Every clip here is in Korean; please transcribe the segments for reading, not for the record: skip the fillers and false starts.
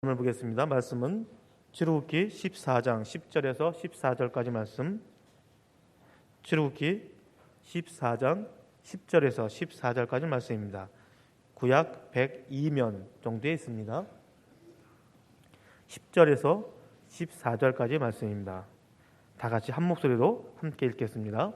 오늘 보겠습니다. 말씀은 출애굽기 14장 10절에서 14절까지 말씀. 출애굽기 14장 10절에서 14절까지 말씀입니다. 구약 102면 정도에 있습니다. 10절에서 14절까지 말씀입니다. 다 같이 한 목소리로 함께 읽겠습니다.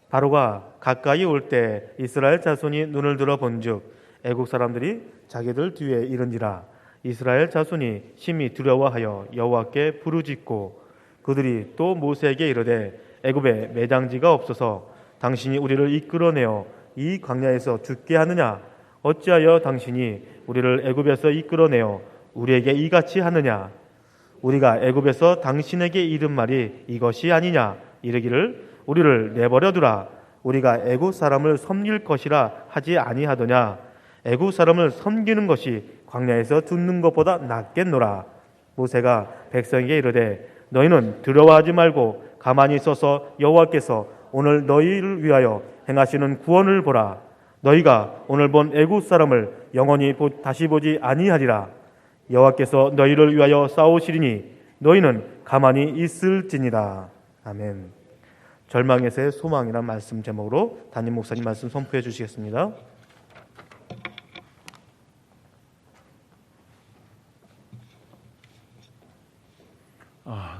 바로가 가까이 올 때 이스라엘 자손이 눈을 들어 본즉 애국 사람들이 자기들 뒤에 이른지라. 이스라엘 자손이 심히 두려워하여 여호와께 부르짖고 그들이 또 모세에게 이르되 애굽에 매장지가 없어서 당신이 우리를 이끌어내어 이 광야에서 죽게 하느냐? 어찌하여 당신이 우리를 애굽에서 이끌어내어 우리에게 이같이 하느냐? 우리가 애굽에서 당신에게 이른 말이 이것이 아니냐? 이르기를 우리를 내버려 두라. 우리가 애굽 사람을 섬길 것이라 하지 아니하더냐? 애굽 사람을 섬기는 것이 광야에서 죽는 것보다 낫겠노라. 모세가 백성에게 이르되 너희는 두려워하지 말고 가만히 있어서 여호와께서 오늘 너희를 위하여 행하시는 구원을 보라. 너희가 오늘 본 애굽 사람을 영원히 다시 보지 아니하리라. 여호와께서 너희를 위하여 싸우시리니 너희는 가만히 있을지니라. 아멘. 절망에서의 소망이란 말씀 제목으로 담임 목사님 말씀 선포해 주시겠습니다.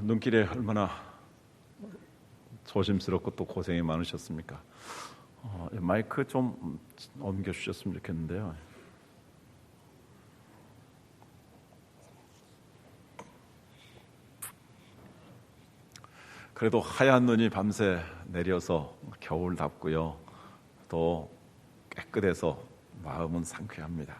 눈길에 얼마나 조심스럽고 또 고생이 많으셨습니까? 마이크 좀 옮겨 주셨으면 좋겠는데요. 그래도 하얀 눈이 밤새 내려서 겨울답고요. 또 깨끗해서 마음은 상쾌합니다.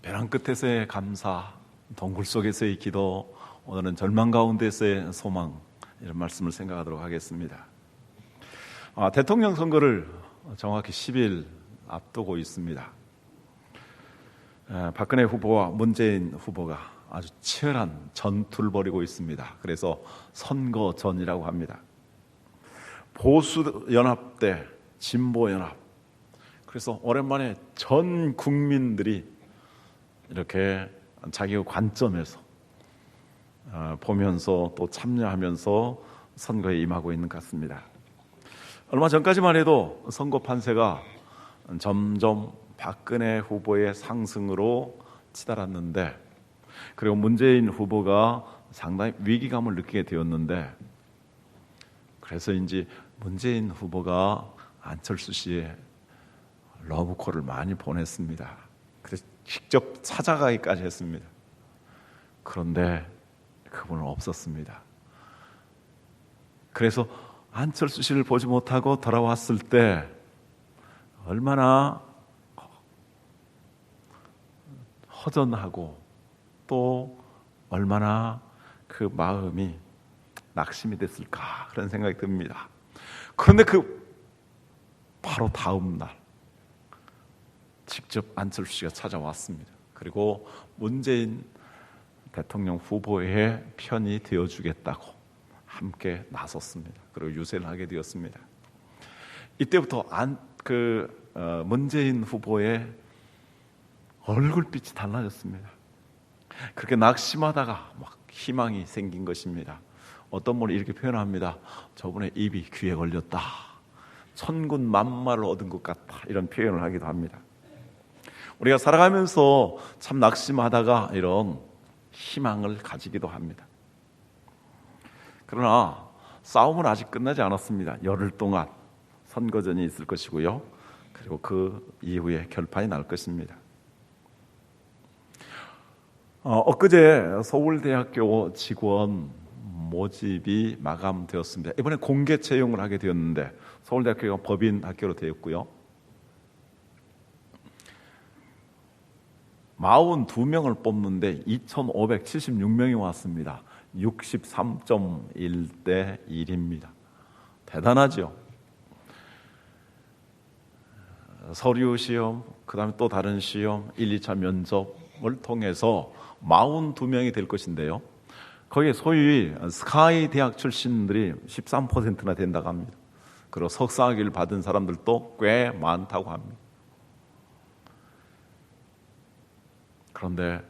벼랑 끝에서의 감사, 동굴 속에서의 기도, 오늘은 절망 가운데서의 소망, 이런 말씀을 생각하도록 하겠습니다. 대통령 선거를 정확히 10일 앞두고 있습니다. 박근혜 후보와 문재인 후보가 아주 치열한 전투를 벌이고 있습니다. 그래서 선거전이라고 합니다. 보수연합 대 진보연합. 그래서 오랜만에 전 국민들이 이렇게 자기 관점에서 보면서 또 참여하면서 선거에 임하고 있는 것 같습니다. 얼마 전까지만 해도 선거 판세가 점점 박근혜 후보의 상승으로 치달았는데, 그리고 문재인 후보가 상당히 위기감을 느끼게 되었는데, 그래서인지 문재인 후보가 안철수 씨의 러브콜을 많이 보냈습니다. 그래서 직접 찾아가기까지 했습니다. 그런데 그분은 없었습니다. 그래서 안철수 씨를 보지 못하고 돌아왔을 때 얼마나 허전하고 또 얼마나 그 마음이 낙심이 됐을까, 그런 생각이 듭니다. 그런데 바로 다음 날 직접 안철수 씨가 찾아왔습니다. 그리고 문재인 대통령 후보의 편이 되어주겠다고 함께 나섰습니다. 그리고 유세를 하게 되었습니다. 이때부터 문재인 후보의 얼굴빛이 달라졌습니다. 그렇게 낙심하다가 막 희망이 생긴 것입니다. 어떤 분이 이렇게 표현합니다. 저분의 입이 귀에 걸렸다. 천군 만마를 얻은 것 같다. 이런 표현을 하기도 합니다. 우리가 살아가면서 참 낙심하다가 이런 희망을 가지기도 합니다. 그러나 싸움은 아직 끝나지 않았습니다. 열흘 동안 선거전이 있을 것이고요. 그리고 그 이후에 결판이 날 것입니다. 엊그제 서울대학교 직원 모집이 마감되었습니다. 이번에 공개 채용을 하게 되었는데 서울대학교가 법인 학교로 되었고요. 42명을 뽑는데 2,576명이 왔습니다. 63.1대 1입니다. 대단하죠. 서류 시험, 그 다음에 또 다른 시험, 1, 2차 면접을 통해서 42명이 될 것인데요. 거기에 소위 스카이 대학 출신들이 13%나 된다고 합니다. 그리고 석사학위를 받은 사람들도 꽤 많다고 합니다. 그런데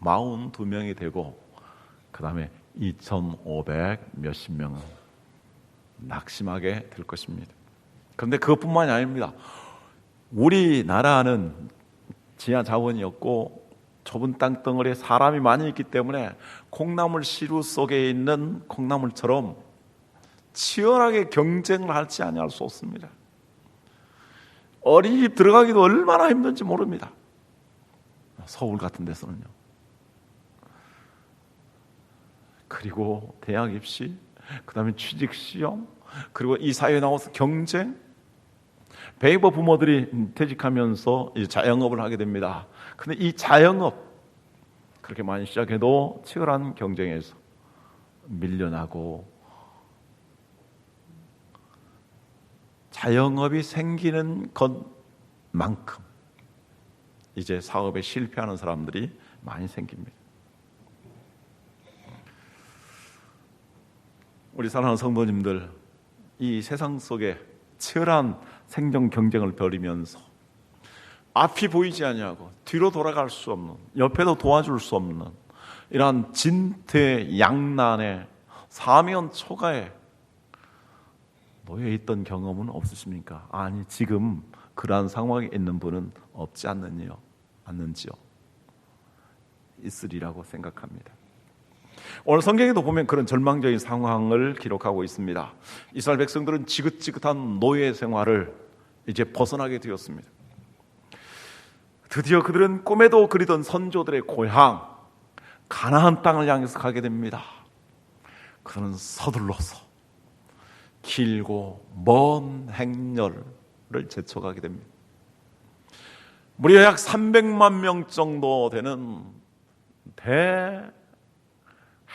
42명이 되고 그 다음에 2,500 몇십 명은 낙심하게 될 것입니다. 그런데 그것뿐만이 아닙니다. 우리나라는 지하 자원이었고 좁은 땅덩어리에 사람이 많이 있기 때문에 콩나물 시루 속에 있는 콩나물처럼 치열하게 경쟁을 할지 아니할 수 없습니다. 어린이집 들어가기도 얼마나 힘든지 모릅니다. 서울 같은 데서는요. 그리고 대학 입시, 그 다음에 취직 시험, 그리고 이 사회에 나와서 경쟁. 베이버 부모들이 퇴직하면서 이제 자영업을 하게 됩니다. 근데 이 자영업 그렇게 많이 시작해도 치열한 경쟁에서 밀려나고 자영업이 생기는 것만큼 이제 사업에 실패하는 사람들이 많이 생깁니다. 우리 사랑하는 성도님들, 이 세상 속에 치열한 생존 경쟁을 벌이면서 앞이 보이지 아니하고 뒤로 돌아갈 수 없는, 옆에도 도와줄 수 없는 이러한 진퇴양난의 사면 초가에 놓여 있던 경험은 없으십니까? 아니, 지금 그러한 상황에 있는 분은 없지 않는지요? 있으리라고 생각합니다. 오늘 성경에도 보면 그런 절망적인 상황을 기록하고 있습니다. 이스라엘 백성들은 지긋지긋한 노예 생활을 이제 벗어나게 되었습니다. 드디어 그들은 꿈에도 그리던 선조들의 고향 가나안 땅을 향해서 가게 됩니다. 그들은 서둘러서 길고 먼 행렬을 제쳐가게 됩니다. 무려 약 300만 명 정도 되는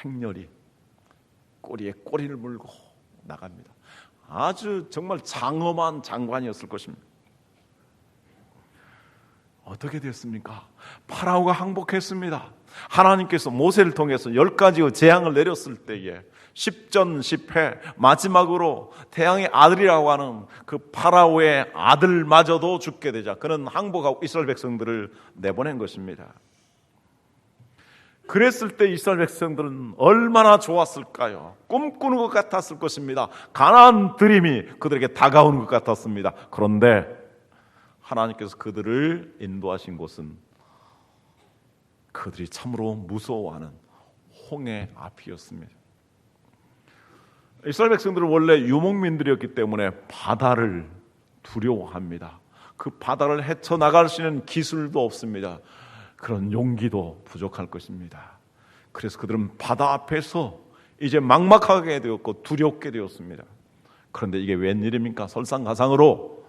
대행렬이 꼬리에 꼬리를 물고 나갑니다. 아주 정말 장엄한 장관이었을 것입니다. 어떻게 됐습니까? 파라오가 항복했습니다. 하나님께서 모세를 통해서 10가지의 재앙을 내렸을 때에 10전 10패 마지막으로 태양의 아들이라고 하는 그 파라오의 아들마저도 죽게 되자 그는 항복하고 이스라엘 백성들을 내보낸 것입니다. 그랬을 때 이스라엘 백성들은 얼마나 좋았을까요? 꿈꾸는 것 같았을 것입니다. 가나안 드림이 그들에게 다가오는 것 같았습니다. 그런데 하나님께서 그들을 인도하신 곳은 그들이 참으로 무서워하는 홍해 앞이었습니다. 이스라엘 백성들은 원래 유목민들이었기 때문에 바다를 두려워합니다. 그 바다를 헤쳐나갈 수 있는 기술도 없습니다. 그런 용기도 부족할 것입니다. 그래서 그들은 바다 앞에서 이제 막막하게 되었고 두렵게 되었습니다. 그런데 이게 웬일입니까? 설상가상으로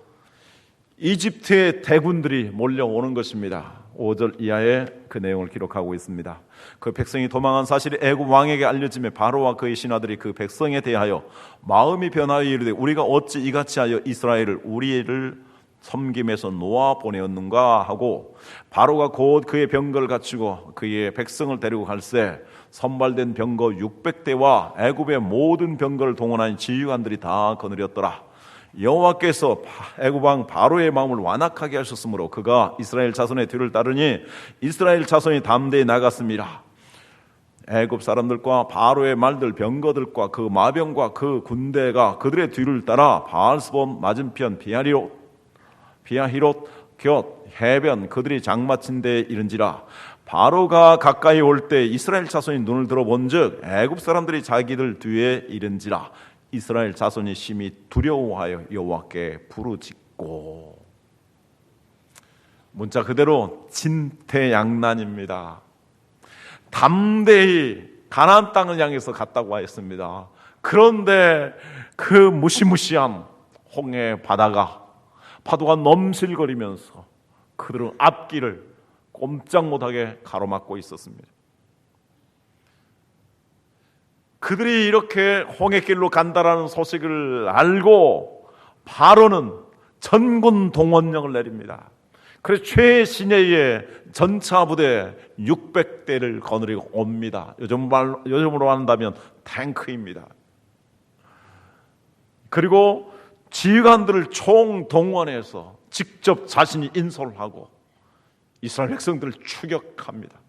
이집트의 대군들이 몰려오는 것입니다. 5절 이하에 그 내용을 기록하고 있습니다. 그 백성이 도망한 사실이 애굽 왕에게 알려짐에 바로와 그의 신하들이 그 백성에 대하여 마음이 변하여 이르되 우리가 어찌 이같이 하여 이스라엘을 우리를 섬김에서 놓아 보내었는가 하고 바로가 곧 그의 병거를 갖추고 그의 백성을 데리고 갈새 선발된 병거 600대와 애굽의 모든 병거를 동원한 지휘관들이 다 거느렸더라. 여호와께서 애굽 왕 바로의 마음을 완악하게 하셨으므로 그가 이스라엘 자손의 뒤를 따르니 이스라엘 자손이 담대히 나갔습니다. 애굽 사람들과 바로의 말들 병거들과 그 마병과 그 군대가 그들의 뒤를 따라 바알스본 맞은편 비아히롯 곁 해변 그들이 장마친 데에 이른지라. 바로가 가까이 올 때 이스라엘 자손이 눈을 들어본즉 애굽 사람들이 자기들 뒤에 이른지라. 이스라엘 자손이 심히 두려워하여 여호와께 부르짖고. 문자 그대로 진퇴양난입니다. 담대히 가나안 땅을 향해서 갔다고 하였습니다. 그런데 그 무시무시한 홍해 바다가 파도가 넘실거리면서 그들은 앞길을 꼼짝 못하게 가로막고 있었습니다. 그들이 이렇게 홍해길로 간다라는 소식을 알고 바로는 전군 동원령을 내립니다. 그래서 최신의 전차 부대 600대를 거느리고 옵니다. 요즘으로 한다면 탱크입니다. 그리고 지휘관들을 총동원해서 직접 자신이 인솔하고 이스라엘 백성들을 추격합니다.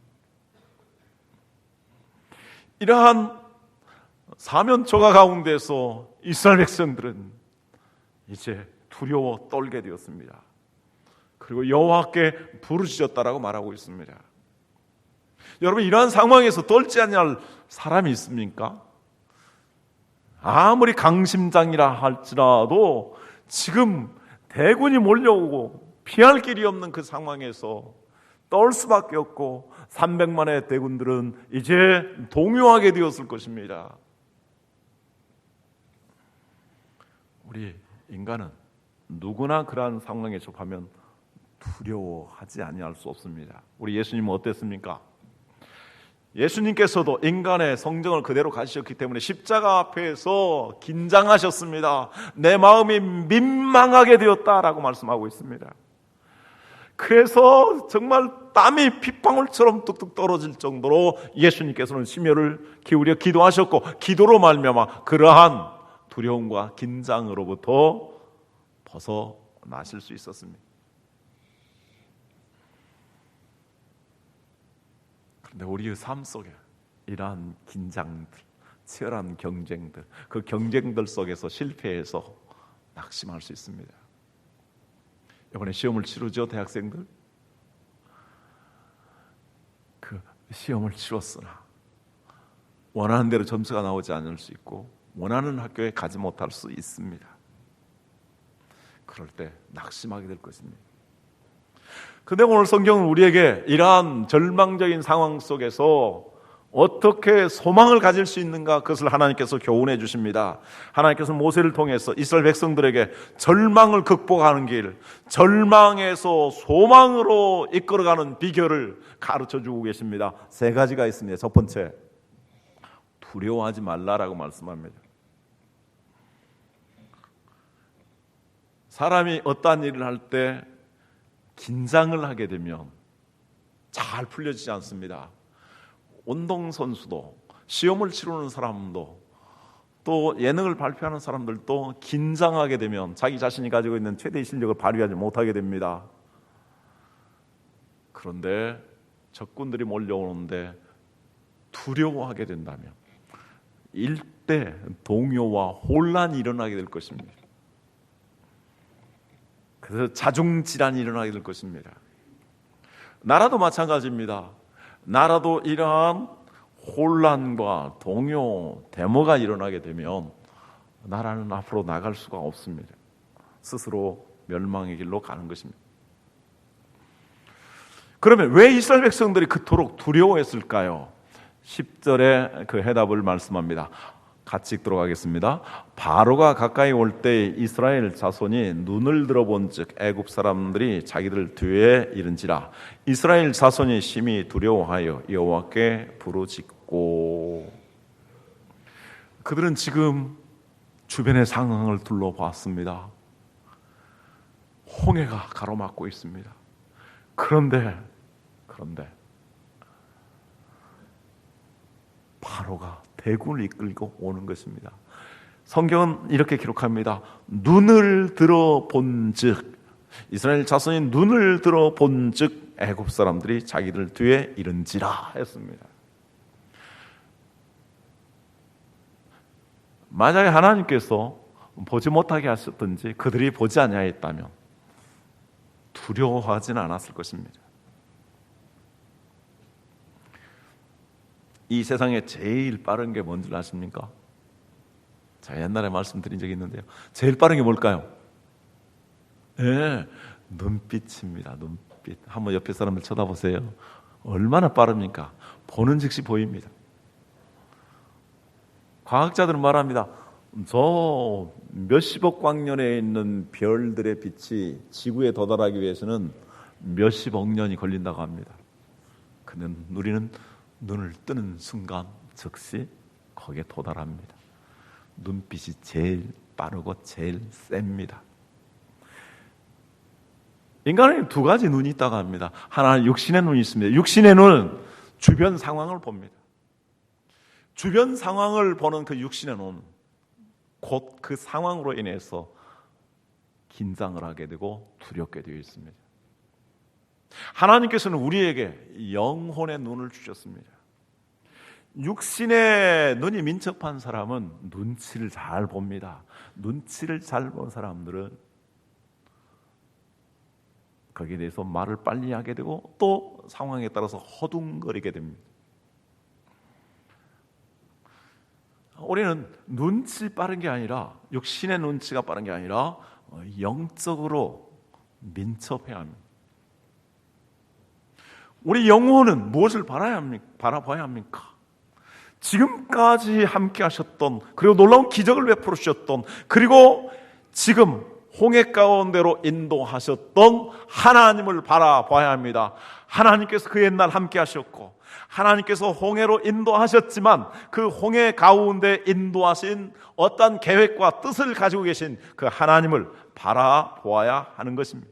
이러한 사면초가 가운데서 이스라엘 백성들은 이제 두려워 떨게 되었습니다. 그리고 여호와께 부르짖었다라고 말하고 있습니다. 여러분, 이러한 상황에서 떨지 않을 사람이 있습니까? 아무리 강심장이라 할지라도 지금 대군이 몰려오고 피할 길이 없는 그 상황에서 떨 수밖에 없고 300만의 대군들은 이제 동요하게 되었을 것입니다. 우리 인간은 누구나 그러한 상황에 접하면 두려워하지 아니할 수 없습니다. 우리 예수님은 어땠습니까? 예수님께서도 인간의 성정을 그대로 가지셨기 때문에 십자가 앞에서 긴장하셨습니다. 내 마음이 민망하게 되었다라고 말씀하고 있습니다. 그래서 정말 땀이 핏방울처럼 뚝뚝 떨어질 정도로 예수님께서는 심혈을 기울여 기도하셨고, 기도로 말미암아 그러한 두려움과 긴장으로부터 벗어나실 수 있었습니다. 그런데 우리의 삶 속에 이러한 긴장들, 치열한 경쟁들, 그 경쟁들 속에서 실패해서 낙심할 수 있습니다. 이번에 시험을 치르죠, 대학생들? 그 시험을 치렀으나 원하는 대로 점수가 나오지 않을 수 있고 원하는 학교에 가지 못할 수 있습니다. 그럴 때 낙심하게 될 것입니다. 그런데 오늘 성경은 우리에게 이러한 절망적인 상황 속에서 어떻게 소망을 가질 수 있는가, 그것을 하나님께서 교훈해 주십니다. 하나님께서 모세를 통해서 이스라엘 백성들에게 절망을 극복하는 길, 절망에서 소망으로 이끌어가는 비결을 가르쳐 주고 계십니다. 3가지가 있습니다. 첫 번째, 두려워하지 말라라고 말씀합니다. 사람이 어떠한 일을 할 때 긴장을 하게 되면 잘 풀려지지 않습니다. 운동선수도, 시험을 치르는 사람도, 또 예능을 발표하는 사람들도 긴장하게 되면 자기 자신이 가지고 있는 최대의 실력을 발휘하지 못하게 됩니다. 그런데 적군들이 몰려오는데 두려워하게 된다면 일대 동요와 혼란이 일어나게 될 것입니다. 그래서 자중질환이 일어나게 될 것입니다. 나라도 마찬가지입니다. 나라도 이러한 혼란과 동요, 데모가 일어나게 되면 나라는 앞으로 나갈 수가 없습니다. 스스로 멸망의 길로 가는 것입니다. 그러면 왜 이스라엘 백성들이 그토록 두려워했을까요? 10절에 그 해답을 말씀합니다. 같이 읽도록 하겠습니다. 바로가 가까이 올 때 이스라엘 자손이 눈을 들어본즉 애굽 사람들이 자기들 뒤에 이른지라. 이스라엘 자손이 심히 두려워하여 여호와께 부르짖고. 그들은 지금 주변의 상황을 둘러봤습니다. 홍해가 가로막고 있습니다. 그런데 바로가 대군을 이끌고 오는 것입니다. 성경은 이렇게 기록합니다. 눈을 들어본즉, 이스라엘 자손이 눈을 들어본즉 애굽 사람들이 자기들 뒤에 이른지라 했습니다. 만약에 하나님께서 보지 못하게 하셨든지 그들이 보지 아니하였다면 두려워하지는 않았을 것입니다. 이 세상에 제일 빠른 게 뭔지 아십니까? 제가 옛날에 말씀드린 적이 있는데요. 제일 빠른 게 뭘까요? 네, 눈빛입니다. 눈빛. 한번 옆에 사람을 쳐다보세요. 얼마나 빠릅니까? 보는 즉시 보입니다. 과학자들은 말합니다. 저 몇십억 광년에 있는 별들의 빛이 지구에 도달하기 위해서는 몇십억 년이 걸린다고 합니다. 근데 우리는 눈을 뜨는 순간 즉시 거기에 도달합니다. 눈빛이 제일 빠르고 제일 셉니다. 인간은 2가지 눈이 있다고 합니다. 하나는 육신의 눈이 있습니다. 육신의 눈은 주변 상황을 봅니다. 주변 상황을 보는 그 육신의 눈, 곧 그 상황으로 인해서 긴장을 하게 되고 두렵게 되어 있습니다. 하나님께서는 우리에게 영혼의 눈을 주셨습니다. 육신의 눈이 민첩한 사람은 눈치를 잘 봅니다. 눈치를 잘 본 사람들은 거기에 대해서 말을 빨리 하게 되고 또 상황에 따라서 허둥거리게 됩니다. 우리는 눈치 빠른 게 아니라, 육신의 눈치가 빠른 게 아니라 영적으로 민첩해야 합니다. 우리 영혼은 무엇을 바라봐야 합니까? 지금까지 함께 하셨던, 그리고 놀라운 기적을 베풀어 주셨던, 그리고 지금 홍해 가운데로 인도하셨던 하나님을 바라봐야 합니다. 하나님께서 그 옛날 함께 하셨고, 하나님께서 홍해로 인도하셨지만 그 홍해 가운데 인도하신 어떤 계획과 뜻을 가지고 계신 그 하나님을 바라보아야 하는 것입니다.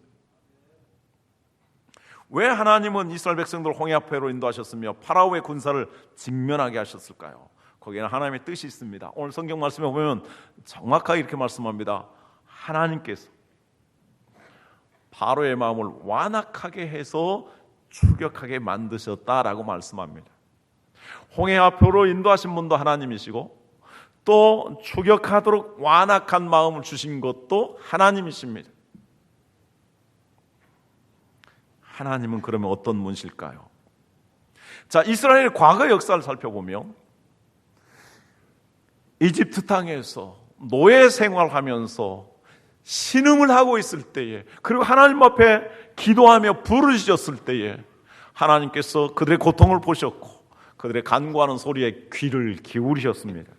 왜 하나님은 이스라엘 백성들을 홍해 앞으로 인도하셨으며 파라오의 군사를 직면하게 하셨을까요? 거기에는 하나님의 뜻이 있습니다. 오늘 성경 말씀에 보면 정확하게 이렇게 말씀합니다. 하나님께서 파라오의 마음을 완악하게 해서 추격하게 만드셨다라고 말씀합니다. 홍해 앞으로 인도하신 분도 하나님이시고 또 추격하도록 완악한 마음을 주신 것도 하나님이십니다. 하나님은 그러면 어떤 분이실까요? 자, 이스라엘의 과거 역사를 살펴보면 이집트 땅에서 노예 생활하면서 신음을 하고 있을 때에, 그리고 하나님 앞에 기도하며 부르짖었을 때에 하나님께서 그들의 고통을 보셨고 그들의 간구하는 소리에 귀를 기울이셨습니다.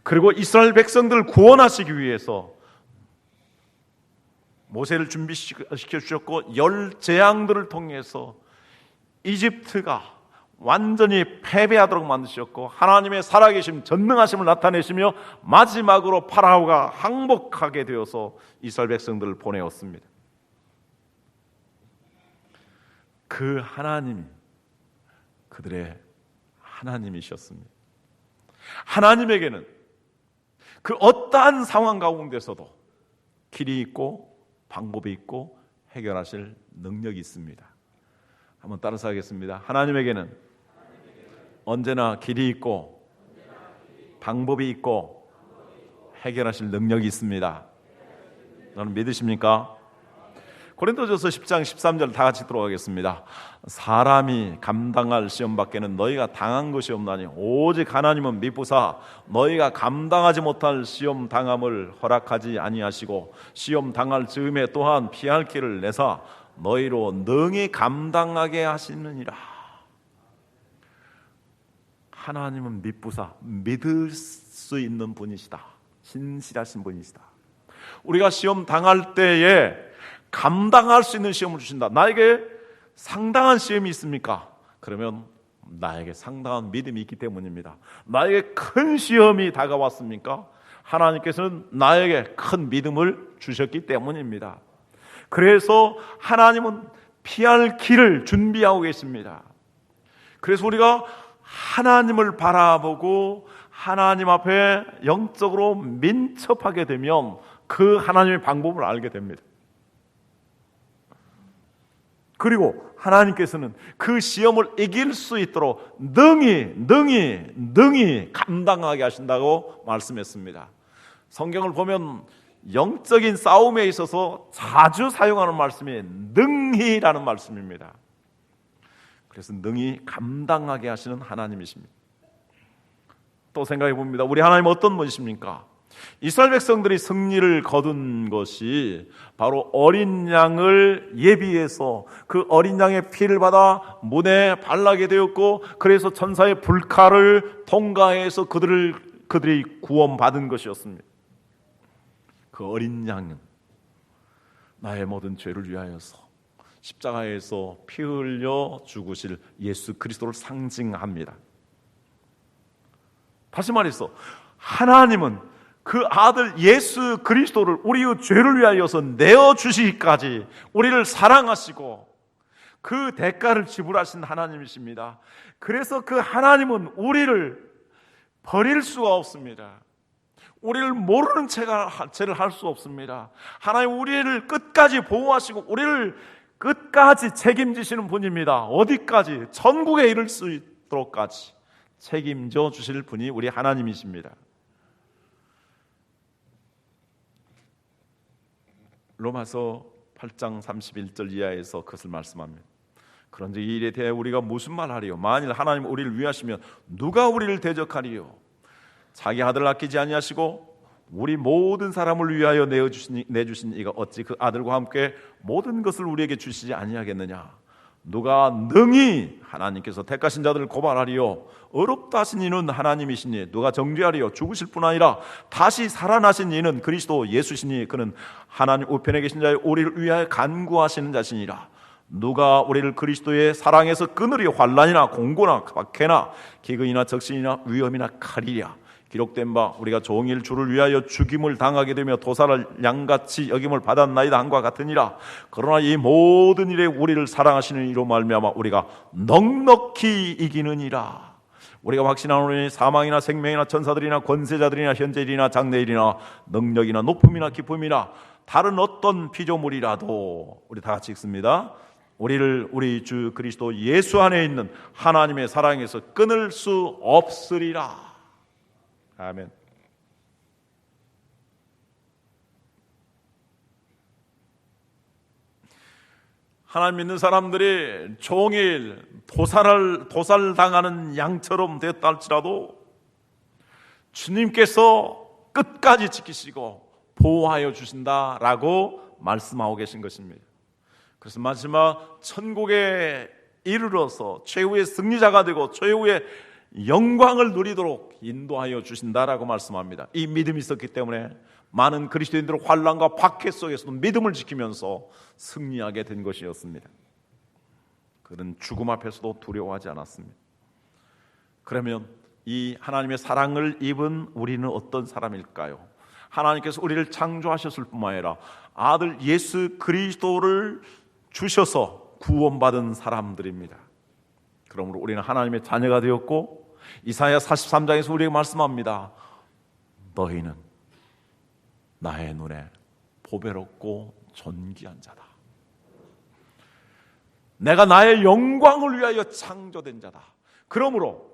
그리고 이스라엘 백성들을 구원하시기 위해서 모세를 준비시켜 주셨고 10 재앙들을 통해서 이집트가 완전히 패배하도록 만드셨고 하나님의 살아계심, 전능하심을 나타내시며 마지막으로 파라오가 항복하게 되어서 이스라엘 백성들을 보내었습니다. 그 하나님이 그들의 하나님이셨습니다. 하나님에게는 그 어떠한 상황 가운데서도 길이 있고 방법이 있고 해결하실 능력이 있습니다. 한번 따라서 하겠습니다. 하나님에게는 언제나 길이 있고 방법이 있고 해결하실 능력이 있습니다. 여러분 믿으십니까? 고린도전서 10장 13절 다 같이 들어가겠습니다. 사람이 감당할 시험 밖에는 너희가 당한 것이 없나니 오직 하나님은 미쁘사 너희가 감당하지 못할 시험 당함을 허락하지 아니하시고 시험 당할 즈음에 또한 피할 길을 내사 너희로 능히 감당하게 하시느니라. 하나님은 미쁘사 믿을 수 있는 분이시다. 신실하신 분이시다. 우리가 시험 당할 때에 감당할 수 있는 시험을 주신다. 나에게 상당한 시험이 있습니까? 그러면 나에게 상당한 믿음이 있기 때문입니다. 나에게 큰 시험이 다가왔습니까? 하나님께서는 나에게 큰 믿음을 주셨기 때문입니다. 그래서 하나님은 피할 길을 준비하고 계십니다. 그래서 우리가 하나님을 바라보고 하나님 앞에 영적으로 민첩하게 되면 그 하나님의 방법을 알게 됩니다. 그리고 하나님께서는 그 시험을 이길 수 있도록 능히 감당하게 하신다고 말씀했습니다. 성경을 보면 영적인 싸움에 있어서 자주 사용하는 말씀이 능히라는 말씀입니다. 그래서 능히 감당하게 하시는 하나님이십니다. 또 생각해 봅니다. 우리 하나님 어떤 분이십니까? 이스라엘 백성들이 승리를 거둔 것이 바로 어린 양을 예비해서 그 어린 양의 피를 받아 문에 발라게 되었고, 그래서 천사의 불칼을 통과해서 그들이 구원받은 것이었습니다. 그 어린 양은 나의 모든 죄를 위하여서 십자가에서 피 흘려 죽으실 예수 그리스도를 상징합니다. 다시 말해서 하나님은 그 아들 예수 그리스도를 우리의 죄를 위하여서 내어주시기까지 우리를 사랑하시고 그 대가를 지불하신 하나님이십니다. 그래서 그 하나님은 우리를 버릴 수가 없습니다. 우리를 모르는 채를 할 수 없습니다. 하나님 우리를 끝까지 보호하시고 우리를 끝까지 책임지시는 분입니다. 어디까지? 천국에 이를 수 있도록까지 책임져 주실 분이 우리 하나님이십니다. 로마서 8장 31절 이하에서 그것을 말씀합니다. 그런데 이 일에 대해 우리가 무슨 말하리요? 만일 하나님 우리를 위하시면 누가 우리를 대적하리요? 자기 아들 아끼지 아니하시고 우리 모든 사람을 위하여 내주신 이가 어찌 그 아들과 함께 모든 것을 우리에게 주시지 아니하겠느냐? 누가 능히 하나님께서 택하신 자들을 고발하리요? 어렵다 하신 이는 하나님이시니 누가 정죄하리요? 죽으실 뿐 아니라 다시 살아나신 이는 그리스도 예수시니 그는 하나님 우편에 계신 자의 우리를 위하여 간구하시는 자시니라. 누가 우리를 그리스도의 사랑에서 끊으리요? 환난이나 공고나 박해나 기근이나 적신이나 위험이나 칼이랴. 기록된 바 우리가 종일 주를 위하여 죽임을 당하게 되며 도살을 양같이 여김을 받았나이다 함과 같으니라. 그러나 이 모든 일에 우리를 사랑하시는 이로 말미암아 우리가 넉넉히 이기느니라. 우리가 확신하노니 사망이나 생명이나 천사들이나 권세자들이나 현재일이나 장래일이나 능력이나 높음이나 기쁨이나 다른 어떤 피조물이라도, 우리 다 같이 읽습니다. 우리를 우리 주 그리스도 예수 안에 있는 하나님의 사랑에서 끊을 수 없으리라. 아멘. 하나님 믿는 사람들이 종일 도살당하는 양처럼 되었다 할지라도 주님께서 끝까지 지키시고 보호하여 주신다라고 말씀하고 계신 것입니다. 그래서 마지막 천국에 이르러서 최후의 승리자가 되고 최후의 영광을 누리도록 인도하여 주신다라고 말씀합니다. 이 믿음이 있었기 때문에 많은 그리스도인들은 환난과 박해 속에서도 믿음을 지키면서 승리하게 된 것이었습니다. 그는 죽음 앞에서도 두려워하지 않았습니다. 그러면 이 하나님의 사랑을 입은 우리는 어떤 사람일까요? 하나님께서 우리를 창조하셨을 뿐만 아니라 아들 예수 그리스도를 주셔서 구원받은 사람들입니다. 그러므로 우리는 하나님의 자녀가 되었고, 이사야 43장에서 우리에게 말씀합니다. 너희는 나의 눈에 보배롭고 존귀한 자다. 내가 나의 영광을 위하여 창조된 자다. 그러므로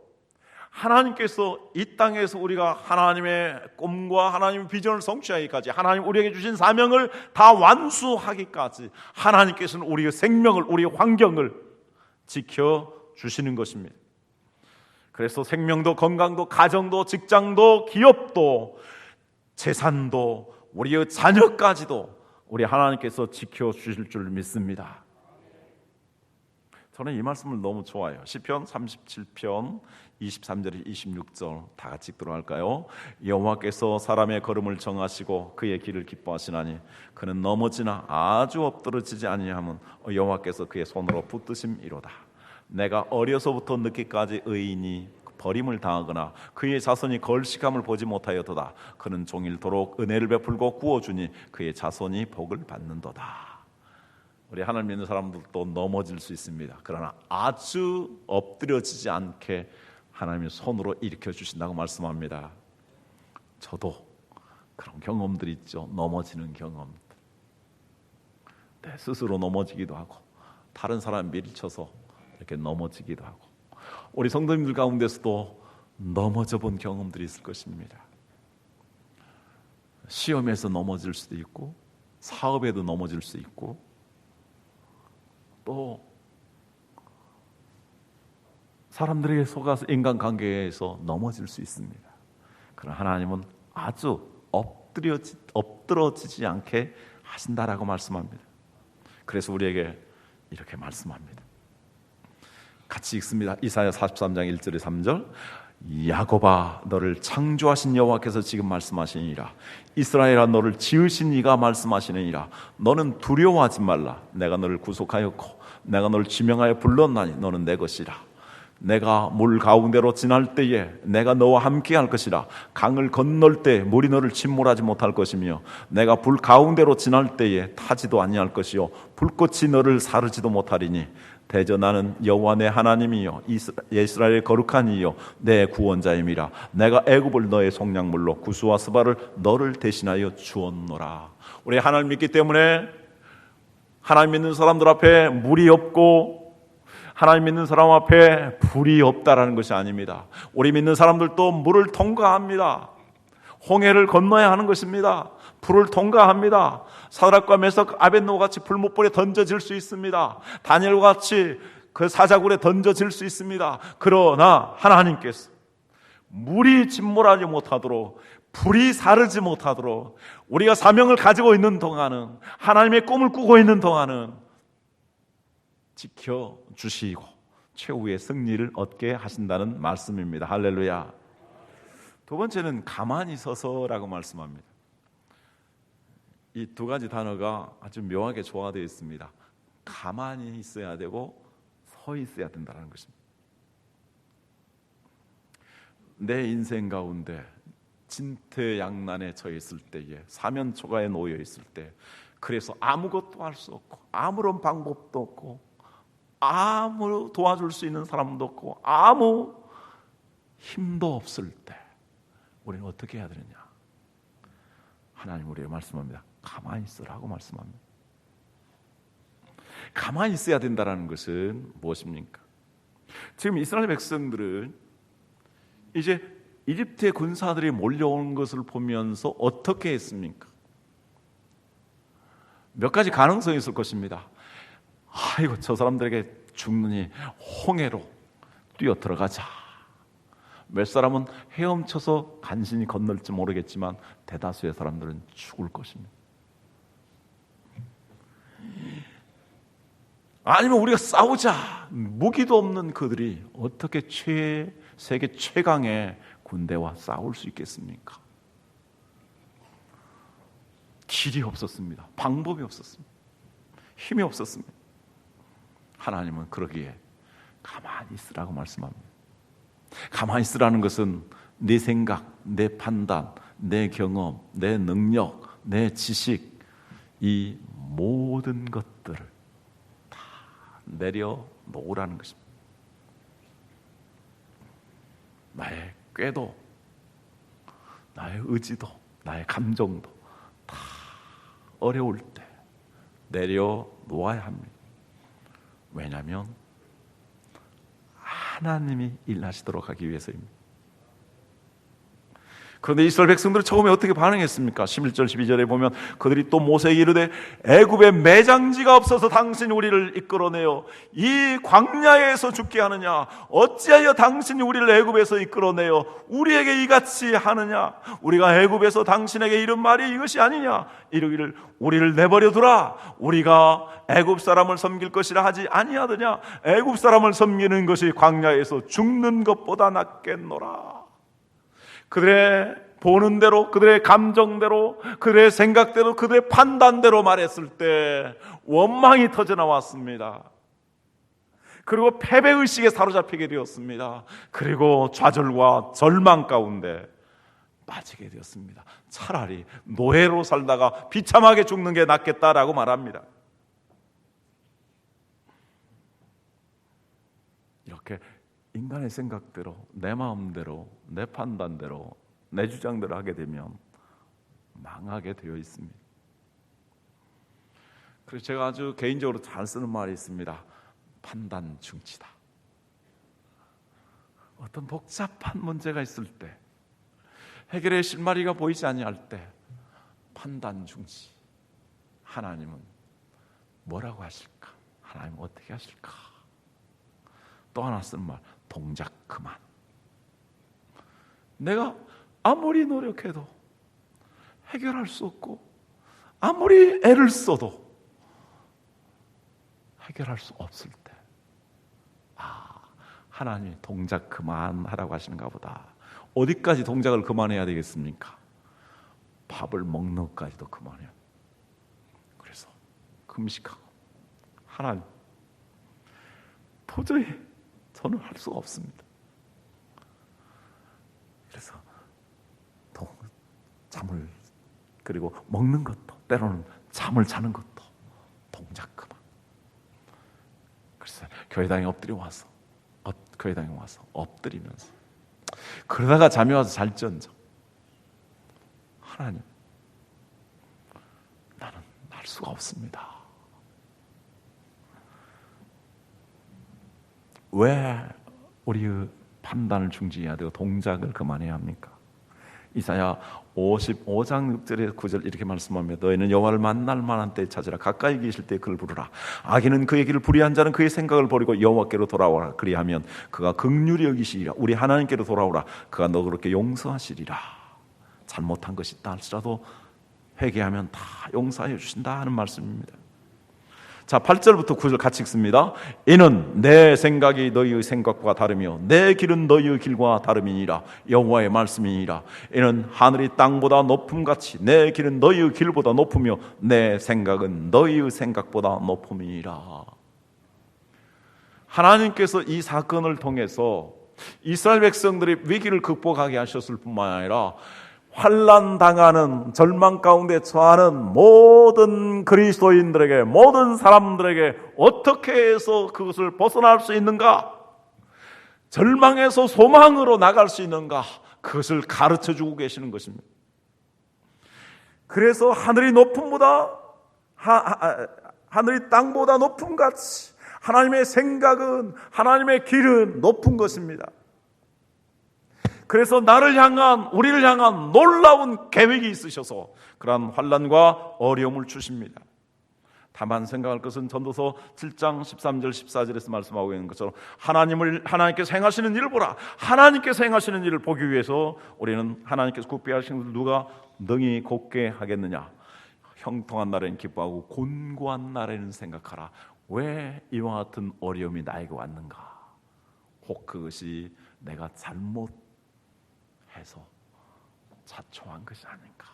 하나님께서 이 땅에서 우리가 하나님의 꿈과 하나님의 비전을 성취하기까지, 하나님 우리에게 주신 사명을 다 완수하기까지 하나님께서는 우리의 생명을, 우리의 환경을 지켜주시는 것입니다. 그래서 생명도 건강도 가정도 직장도 기업도 재산도 우리의 자녀까지도 우리 하나님께서 지켜주실 줄 믿습니다. 저는 이 말씀을 너무 좋아해요. 시편 37편 23절 26절 다 같이 읽도록 할까요? 여호와께서 사람의 걸음을 정하시고 그의 길을 기뻐하시나니 그는 넘어지나 아주 엎드러지지 아니하면 여호와께서 그의 손으로 붙드심이로다. 내가 어려서부터 늦기까지 의인이 버림을 당하거나 그의 자손이 걸식함을 보지 못하였도다. 그는 종일토록 은혜를 베풀고 구워주니 그의 자손이 복을 받는도다. 우리 하나님 믿는 사람들도 넘어질 수 있습니다. 그러나 아주 엎드려지지 않게 하나님의 손으로 일으켜 주신다고 말씀합니다. 저도 그런 경험들이 있죠. 넘어지는 경험들. 내 스스로 넘어지기도 하고 다른 사람 밀쳐서 이렇게 넘어지기도 하고, 우리 성도님들 가운데서도 넘어져 본 경험들이 있을 것입니다. 시험에서 넘어질 수도 있고 사업에도 넘어질 수 있고 또 사람들에게 속아서 인간관계에서 넘어질 수 있습니다. 그러나 하나님은 아주 엎드러지지 않게 하신다라고 말씀합니다. 그래서 우리에게 이렇게 말씀합니다. 같이 읽습니다. 이사야 43장 1절에 3절. 야곱아 너를 창조하신 여호와께서 지금 말씀하시니라. 이스라엘아 너를 지으신 이가 말씀하시느니라. 너는 두려워하지 말라. 내가 너를 구속하였고 내가 너를 지명하여 불렀나니 너는 내 것이라. 내가 물 가운데로 지날 때에 내가 너와 함께 할 것이라. 강을 건널 때 물이 너를 침몰하지 못할 것이며 내가 불 가운데로 지날 때에 타지도 아니할 것이요 불꽃이 너를 사르지도 못하리니 대저 나는 여호와 내 하나님이요 이스라엘의 거룩한 이요 내 구원자임이라. 내가 애굽을 너의 속량물로 구스와 스바를 너를 대신하여 주었노라. 우리 하나님 믿기 때문에 하나님 믿는 사람들 앞에 물이 없고 하나님 믿는 사람 앞에 불이 없다라는 것이 아닙니다. 우리 믿는 사람들도 물을 통과합니다. 홍해를 건너야 하는 것입니다. 불을 통과합니다. 사드락과 메삭 아벳노고 같이 불못불에 던져질 수 있습니다. 다니엘과 같이 그 사자굴에 던져질 수 있습니다. 그러나 하나님께서 물이 침몰하지 못하도록, 불이 사르지 못하도록, 우리가 사명을 가지고 있는 동안은, 하나님의 꿈을 꾸고 있는 동안은 지켜주시고 최후의 승리를 얻게 하신다는 말씀입니다. 할렐루야. 두 번째는 가만히 서서라고 말씀합니다. 이 두 가지 단어가 아주 묘하게 조화되어 있습니다. 가만히 있어야 되고 서 있어야 된다는 것입니다. 내 인생 가운데 진퇴양난에 처해 있을 때에, 사면초가에 놓여 있을 때, 그래서 아무것도 할 수 없고 아무런 방법도 없고 아무 도와줄 수 있는 사람도 없고 아무 힘도 없을 때 우리는 어떻게 해야 되느냐? 하나님 우리에게 말씀합니다. 가만히 있으라고 말씀합니다. 가만히 있어야 된다는 것은 무엇입니까? 지금 이스라엘 백성들은 이제 이집트의 군사들이 몰려오는 것을 보면서 어떻게 했습니까? 몇 가지 가능성이 있을 것입니다. 아이고, 저 사람들에게 죽느니 홍해로 뛰어 들어가자. 몇 사람은 헤엄쳐서 간신히 건널지 모르겠지만 대다수의 사람들은 죽을 것입니다. 아니면 우리가 싸우자. 무기도 없는 그들이 어떻게 세계 최강의 군대와 싸울 수 있겠습니까? 길이 없었습니다. 방법이 없었습니다. 힘이 없었습니다. 하나님은 그러기에 가만히 있으라고 말씀합니다. 가만히 있으라는 것은 내 생각, 내 판단, 내 경험, 내 능력, 내 지식, 이 모든 것들을 다 내려놓으라는 것입니다. 나의 꾀도, 나의 의지도, 나의 감정도 다 어려울 때 내려놓아야 합니다. 왜냐하면 하나님이 일하시도록 하기 위해서입니다. 그런데 이스라엘 백성들은 처음에 어떻게 반응했습니까? 11절 12절에 보면 그들이 또 모세에게 이르되 애굽에 매장지가 없어서 당신이 우리를 이끌어내어 이 광야에서 죽게 하느냐? 어찌하여 당신이 우리를 애굽에서 이끌어내어 우리에게 이같이 하느냐? 우리가 애굽에서 당신에게 이른 말이 이것이 아니냐? 이르기를 우리를 내버려 두라. 우리가 애굽 사람을 섬길 것이라 하지 아니하더냐? 애굽 사람을 섬기는 것이 광야에서 죽는 것보다 낫겠노라. 그들의 보는 대로, 그들의 감정대로, 그들의 생각대로, 그들의 판단대로 말했을 때 원망이 터져나왔습니다. 그리고 패배의식에 사로잡히게 되었습니다. 그리고 좌절과 절망 가운데 빠지게 되었습니다. 차라리 노예로 살다가 비참하게 죽는 게 낫겠다라고 말합니다. 이렇게 인간의 생각대로, 내 마음대로, 내 판단대로, 내 주장대로 하게 되면 망하게 되어 있습니다. 그래서 제가 아주 개인적으로 잘 쓰는 말이 있습니다. 판단 중치다. 어떤 복잡한 문제가 있을 때, 해결의 실마리가 보이지 아니할 때 판단 중치. 하나님은 뭐라고 하실까? 하나님은 어떻게 하실까? 또 하나 쓴 말, 동작 그만. 내가 아무리 노력해도 해결할 수 없고 아무리 애를 써도 해결할 수 없을 때, 하나님이 동작 그만하라고 하시는가 보다. 어디까지 동작을 그만해야 되겠습니까? 밥을 먹는 것까지도 그만해요. 그래서 금식하고, 하나님 도저히 저는 할 수가 없습니다. 그래서 잠을, 그리고 먹는 것도, 때로는 잠을 자는 것도 동작 그만. 그래서 교회당에 와서 엎드리면서, 그러다가 잠이 와서 잘지언정, 하나님, 나는 할 수가 없습니다. 왜 우리의 판단을 중지해야 되고 동작을 그만해야 합니까? 이사야 55장 6절에 9절 이렇게 말씀합니다. 너희는 여호와를 만날 만한 때에 찾으라. 가까이 계실 때 그를 부르라. 악인은 그의 길을 불의한 자는 그의 생각을 버리고 여호와께로 돌아오라. 그리하면 그가 긍휼히 여기시리라. 우리 하나님께로 돌아오라. 그가 너 그렇게 용서하시리라. 잘못한 것이 있다 할지라도 회개하면 다 용서해 주신다 하는 말씀입니다. 자, 8절부터 9절 같이 읽습니다. 이는 내 생각이 너희의 생각과 다르며 내 길은 너희의 길과 다름이니라. 여호와의 말씀이니라. 이는 하늘이 땅보다 높음같이 내 길은 너희의 길보다 높으며 내 생각은 너희의 생각보다 높음이니라. 하나님께서 이 사건을 통해서 이스라엘 백성들이 위기를 극복하게 하셨을 뿐만 아니라 환난 당하는 절망 가운데 처하는 모든 그리스도인들에게, 모든 사람들에게 어떻게 해서 그것을 벗어날 수 있는가, 절망에서 소망으로 나갈 수 있는가, 그것을 가르쳐 주고 계시는 것입니다. 그래서 하늘이 높음보다 하늘이 땅보다 높음같이 하나님의 생각은, 하나님의 길은 높은 것입니다. 그래서 나를 향한, 우리를 향한 놀라운 계획이 있으셔서 그러한 환난과 어려움을 주십니다. 다만 생각할 것은 전도서 7장 13절 14절에서 말씀하고 있는 것처럼 하나님께서 행하시는 일을 보라. 하나님께서 행하시는 일을 보기 위해서 우리는 하나님께서 굳게 하시는 것을 누가 능히 곧게 하겠느냐. 형통한 날에는 기뻐하고 곤고한 날에는 생각하라. 왜 이와 같은 어려움이 나에게 왔는가? 혹 그것이 내가 잘못해서 자초한 것이 아닌가?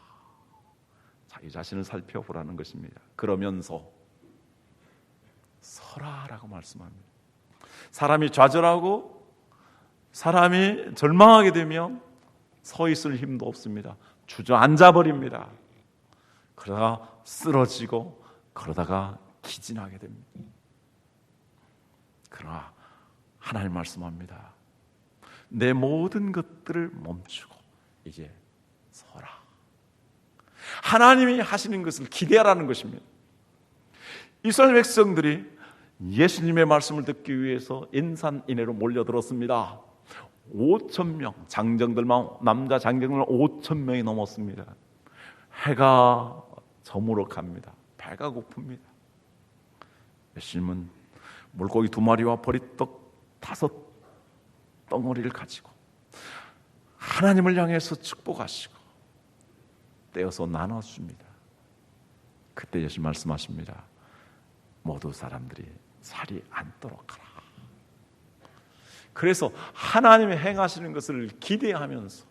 자기 자신을 살펴보라는 것입니다. 그러면서 서라라고 말씀합니다. 사람이 좌절하고 사람이 절망하게 되면 서 있을 힘도 없습니다. 주저앉아 버립니다. 그러다가 쓰러지고 그러다가 기진하게 됩니다. 그러나 하나님 말씀합니다. 내 모든 것들을 멈추고 이제 서라. 하나님이 하시는 것을 기대하라는 것입니다. 이스라엘 백성들이 예수님의 말씀을 듣기 위해서 인산인해로 몰려들었습니다. 5,000명, 장정들만, 남자 장정들만 5,000명이 넘었습니다. 해가 저물어 갑니다. 배가 고픕니다. 예수님은 물고기 2마리와 보리떡 5 덩어리를 가지고 하나님을 향해서 축복하시고 떼어서 나눠줍니다. 그때 예수님 말씀하십니다. 모두 사람들이 살이 않도록 하라. 그래서 하나님이 행하시는 것을 기대하면서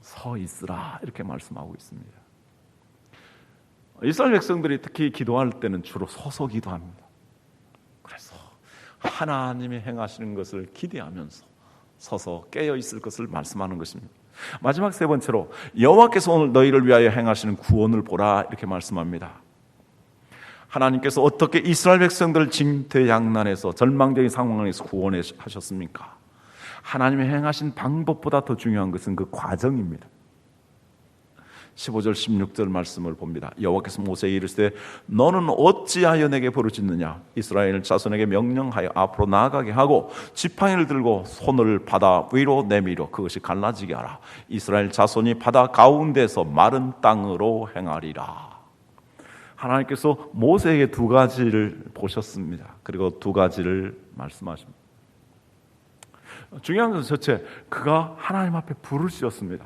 서 있으라 이렇게 말씀하고 있습니다. 이스라엘 백성들이 특히 기도할 때는 주로 서서 기도합니다. 그래서 하나님이 행하시는 것을 기대하면서 서서 깨어 있을 것을 말씀하는 것입니다. 마지막 3번째로 여호와께서 오늘 너희를 위하여 행하시는 구원을 보라 이렇게 말씀합니다. 하나님께서 어떻게 이스라엘 백성들을 징태양난에서 절망적인 상황에서 구원하셨습니까? 하나님이 행하신 방법보다 더 중요한 것은 그 과정입니다. 15절 16절 말씀을 봅니다. 여호와께서 모세에게 이르시되 너는 어찌하여 내게 부르짖느냐? 이스라엘 자손에게 명령하여 앞으로 나아가게 하고 지팡이를 들고 손을 바다 위로 내밀어 그것이 갈라지게 하라. 이스라엘 자손이 바다 가운데서 마른 땅으로 행하리라. 하나님께서 모세에게 2가지를 보셨습니다. 그리고 2가지를 말씀하십니다. 중요한 것은 첫째, 그가 하나님 앞에 부르짖었습니다.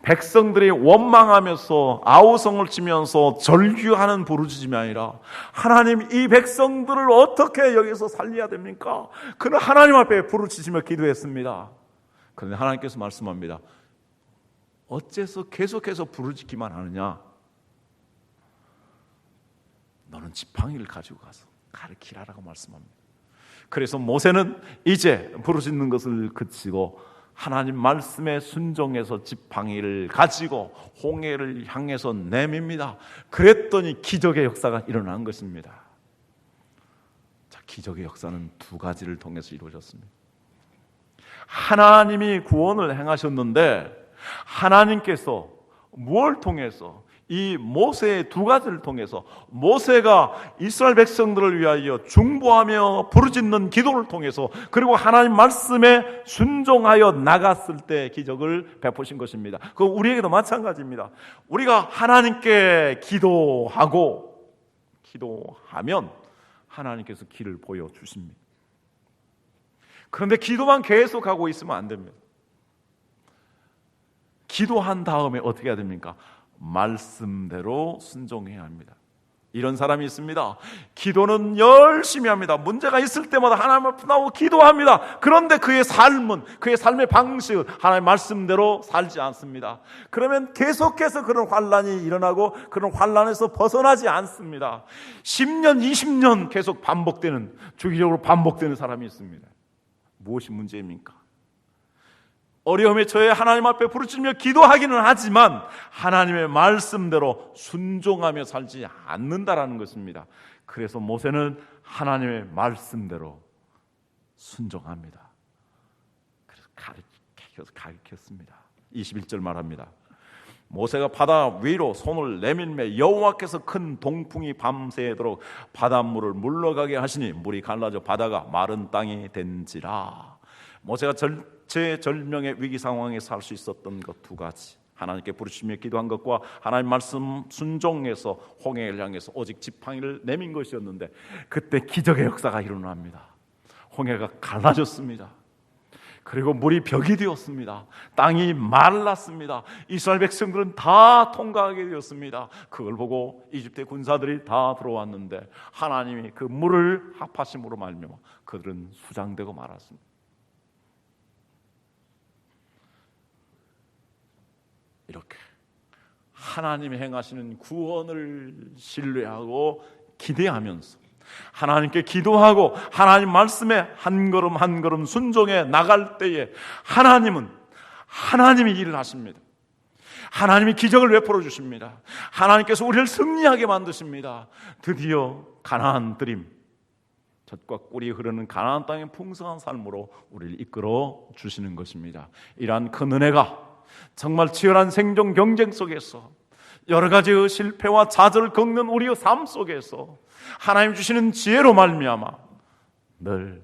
백성들이 원망하면서 아우성을 치면서 절규하는 부르짖음이 아니라 하나님 이 백성들을 어떻게 여기서 살려야 됩니까? 그는 하나님 앞에 부르짖으며 기도했습니다. 그런데 하나님께서 말씀합니다. 어째서 계속해서 부르짖기만 하느냐? 너는 지팡이를 가지고 가서 가르치라라고 말씀합니다. 그래서 모세는 이제 부르짖는 것을 그치고 하나님 말씀에 순종해서 지팡이를 가지고 홍해를 향해서 내밉니다. 그랬더니 기적의 역사가 일어난 것입니다. 자, 기적의 역사는 2가지를 통해서 이루어졌습니다. 하나님이 구원을 행하셨는데 하나님께서 무엇을 통해서 이 모세의 두 가지를 통해서 모세가 이스라엘 백성들을 위하여 중보하며 부르짖는 기도를 통해서 그리고 하나님 말씀에 순종하여 나갔을 때 기적을 베푸신 것입니다. 그 우리에게도 마찬가지입니다. 우리가 하나님께 기도하면 하나님께서 길을 보여주십니다. 그런데 기도만 계속하고 있으면 안 됩니다. 기도한 다음에 어떻게 해야 됩니까? 말씀대로 순종해야 합니다. 이런 사람이 있습니다. 기도는 열심히 합니다. 문제가 있을 때마다 하나님 앞에 나오고 기도합니다. 그런데 그의 삶의 방식은 하나님 말씀대로 살지 않습니다. 그러면 계속해서 그런 환난이 일어나고 그런 환난에서 벗어나지 않습니다. 10년, 20년 계속 주기적으로 반복되는 사람이 있습니다. 무엇이 문제입니까? 어려움에 처해 하나님 앞에 부르짖으며 기도하기는 하지만 하나님의 말씀대로 순종하며 살지 않는다라는 것입니다. 그래서 모세는 하나님의 말씀대로 순종합니다. 그래서 가르쳤습니다. 21절 말합니다. 모세가 바다 위로 손을 내밀매 여호와께서 큰 동풍이 밤새도록 바닷물을 물러가게 하시니 물이 갈라져 바다가 마른 땅이 된지라. 모세가 절명의 위기 상황에 살 수 있었던 것 두 가지, 하나님께 부르짖으며 기도한 것과 하나님 말씀 순종해서 홍해를 향해서 오직 지팡이를 내민 것이었는데 그때 기적의 역사가 일어납니다. 홍해가 갈라졌습니다. 그리고 물이 벽이 되었습니다. 땅이 말랐습니다. 이스라엘 백성들은 다 통과하게 되었습니다. 그걸 보고 이집트의 군사들이 다 들어왔는데 하나님이 그 물을 합하심으로 말미암아 그들은 수장되고 말았습니다. 이렇게 하나님이 행하시는 구원을 신뢰하고 기대하면서 하나님께 기도하고 하나님 말씀에 한 걸음 한 걸음 순종해 나갈 때에 하나님이 일을 하십니다. 하나님이 기적을 베풀어 주십니다. 하나님께서 우리를 승리하게 만드십니다. 드디어 가나안 드림, 젖과 꿀이 흐르는 가나안 땅의 풍성한 삶으로 우리를 이끌어 주시는 것입니다. 이러한 큰 은혜가 정말 치열한 생존 경쟁 속에서 여러 가지의 실패와 좌절을 겪는 우리의 삶 속에서 하나님 주시는 지혜로 말미암아 늘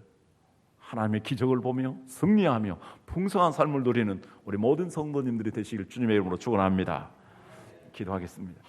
하나님의 기적을 보며 승리하며 풍성한 삶을 누리는 우리 모든 성도님들이 되시길 주님의 이름으로 축원합니다. 기도하겠습니다.